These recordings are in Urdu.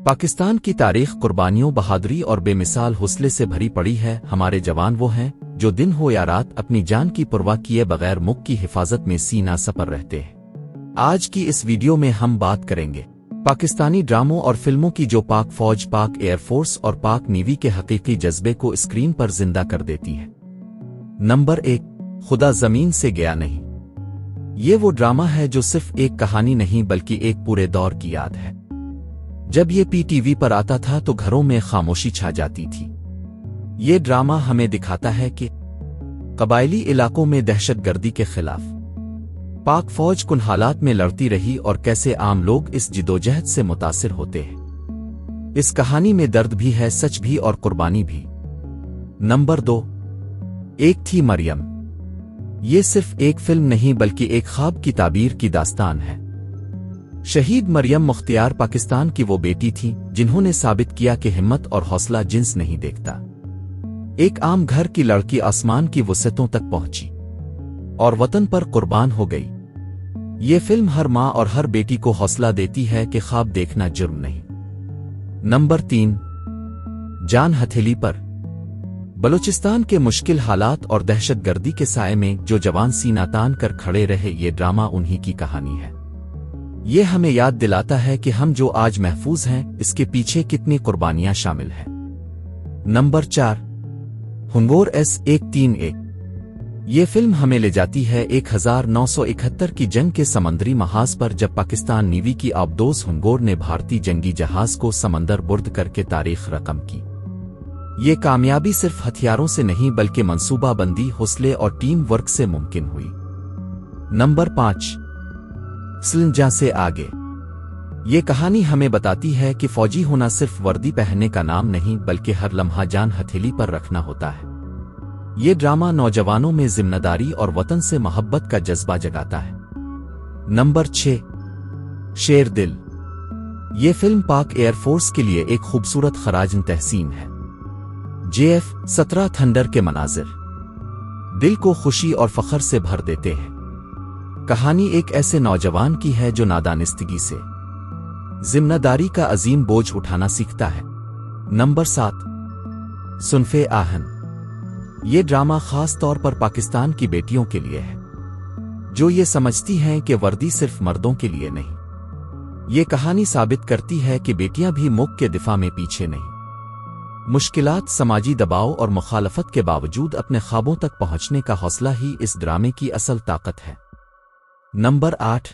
پاکستان کی تاریخ قربانیوں، بہادری اور بے مثال حوصلے سے بھری پڑی ہے۔ ہمارے جوان وہ ہیں جو دن ہو یا رات اپنی جان کی پرواہ کیے بغیر ملک کی حفاظت میں سینہ سپر رہتے ہیں۔ آج کی اس ویڈیو میں ہم بات کریں گے پاکستانی ڈراموں اور فلموں کی جو پاک فوج، پاک ایئر فورس اور پاک نیوی کے حقیقی جذبے کو اسکرین پر زندہ کر دیتی ہے۔ نمبر 1، خدا زمین سے گیا نہیں۔ یہ وہ ڈرامہ ہے جو صرف ایک کہانی نہیں بلکہ ایک پورے دور کی یاد ہے۔ جب یہ پی ٹی وی پر آتا تھا تو گھروں میں خاموشی چھا جاتی تھی۔ یہ ڈرامہ ہمیں دکھاتا ہے کہ قبائلی علاقوں میں دہشت گردی کے خلاف پاک فوج کن حالات میں لڑتی رہی اور کیسے عام لوگ اس جدوجہد سے متاثر ہوتے ہیں۔ اس کہانی میں درد بھی ہے، سچ بھی اور قربانی بھی۔ نمبر 2، ایک تھی مریم۔ یہ صرف ایک فلم نہیں بلکہ ایک خواب کی تعبیر کی داستان ہے۔ شہید مریم مختار پاکستان کی وہ بیٹی تھی جنہوں نے ثابت کیا کہ ہمت اور حوصلہ جنس نہیں دیکھتا۔ ایک عام گھر کی لڑکی آسمان کی وسعتوں تک پہنچی اور وطن پر قربان ہو گئی۔ یہ فلم ہر ماں اور ہر بیٹی کو حوصلہ دیتی ہے کہ خواب دیکھنا جرم نہیں۔ نمبر 3، جان ہتھیلی پر۔ بلوچستان کے مشکل حالات اور دہشت گردی کے سائے میں جو جوان سینہ تان کر کھڑے رہے، یہ ڈرامہ انہی کی کہانی ہے۔ یہ ہمیں یاد دلاتا ہے کہ ہم جو آج محفوظ ہیں اس کے پیچھے کتنی قربانیاں شامل ہیں۔ Number 4، Hangor S131۔ یہ فلم ہمیں لے جاتی ہے 1971 کی جنگ کے سمندری محاذ پر، جب پاکستان نیوی کی آبدوز ہنگور نے بھارتی جنگی جہاز کو سمندر برد کر کے تاریخ رقم کی۔ یہ کامیابی صرف ہتھیاروں سے نہیں بلکہ منصوبہ بندی، حوصلے اور ٹیم ورک سے ممکن ہوئی۔ نمبر 5، سلنجا سے آگے۔ یہ کہانی ہمیں بتاتی ہے کہ فوجی ہونا صرف وردی پہننے کا نام نہیں بلکہ ہر لمحہ جان ہتھیلی پر رکھنا ہوتا ہے۔ یہ ڈرامہ نوجوانوں میں ذمہ داری اور وطن سے محبت کا جذبہ جگاتا ہے۔ نمبر 6، شیر دل۔ یہ فلم پاک ایئر فورس کے لیے ایک خوبصورت خراج تحسین ہے۔ JF-17 تھنڈر کے مناظر دل کو خوشی اور فخر سے بھر دیتے ہیں۔ کہانی ایک ایسے نوجوان کی ہے جو نادانستگی سے ذمہ داری کا عظیم بوجھ اٹھانا سیکھتا ہے۔ نمبر 7، صنفِ آہن۔ یہ ڈرامہ خاص طور پر پاکستان کی بیٹیوں کے لیے ہے جو یہ سمجھتی ہیں کہ وردی صرف مردوں کے لیے نہیں۔ یہ کہانی ثابت کرتی ہے کہ بیٹیاں بھی ملک کے دفاع میں پیچھے نہیں۔ مشکلات، سماجی دباؤ اور مخالفت کے باوجود اپنے خوابوں تک پہنچنے کا حوصلہ ہی اس ڈرامے کی اصل طاقت ہے۔ نمبر 8،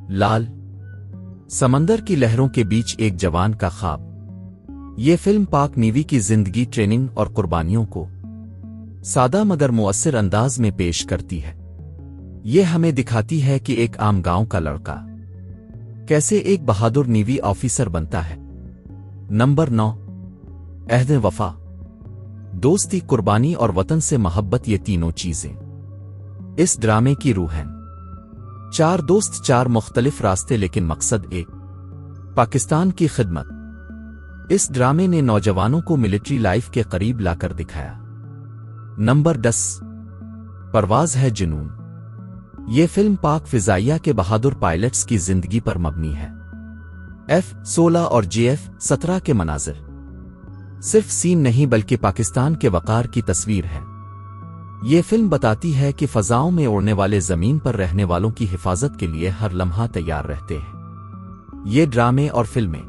لال۔ سمندر کی لہروں کے بیچ ایک جوان کا خواب۔ یہ فلم پاک نیوی کی زندگی، ٹریننگ اور قربانیوں کو سادہ مگر مؤثر انداز میں پیش کرتی ہے۔ یہ ہمیں دکھاتی ہے کہ ایک عام گاؤں کا لڑکا کیسے ایک بہادر نیوی آفیسر بنتا ہے۔ نمبر 9، عہد وفا۔ دوستی، قربانی اور وطن سے محبت، یہ تینوں چیزیں اس ڈرامے کی روح ہیں۔ 4 دوست، 4 مختلف راستے لیکن مقصد ایک، پاکستان کی خدمت۔ اس ڈرامے نے نوجوانوں کو ملٹری لائف کے قریب لا کر دکھایا۔ نمبر 10، پرواز ہے جنون۔ یہ فلم پاک فضائیہ کے بہادر پائلٹس کی زندگی پر مبنی ہے۔ F-16 اور JF-17 کے مناظر صرف سین نہیں بلکہ پاکستان کے وقار کی تصویر ہے۔ یہ فلم بتاتی ہے کہ فضاؤں میں اڑنے والے زمین پر رہنے والوں کی حفاظت کے لیے ہر لمحہ تیار رہتے ہیں۔ یہ ڈرامے اور فلمیں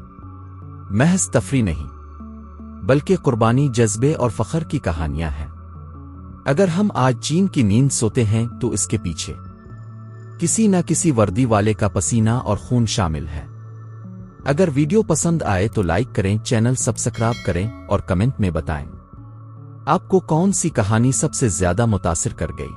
محض تفریح نہیں بلکہ قربانی، جذبے اور فخر کی کہانیاں ہیں۔ اگر ہم آج چین کی نیند سوتے ہیں تو اس کے پیچھے کسی نہ کسی وردی والے کا پسینہ اور خون شامل ہے۔ اگر ویڈیو پسند آئے تو لائک کریں، چینل سبسکرائب کریں اور کمنٹ میں بتائیں آپ کو کون سی کہانی سب سے زیادہ متاثر کر گئی۔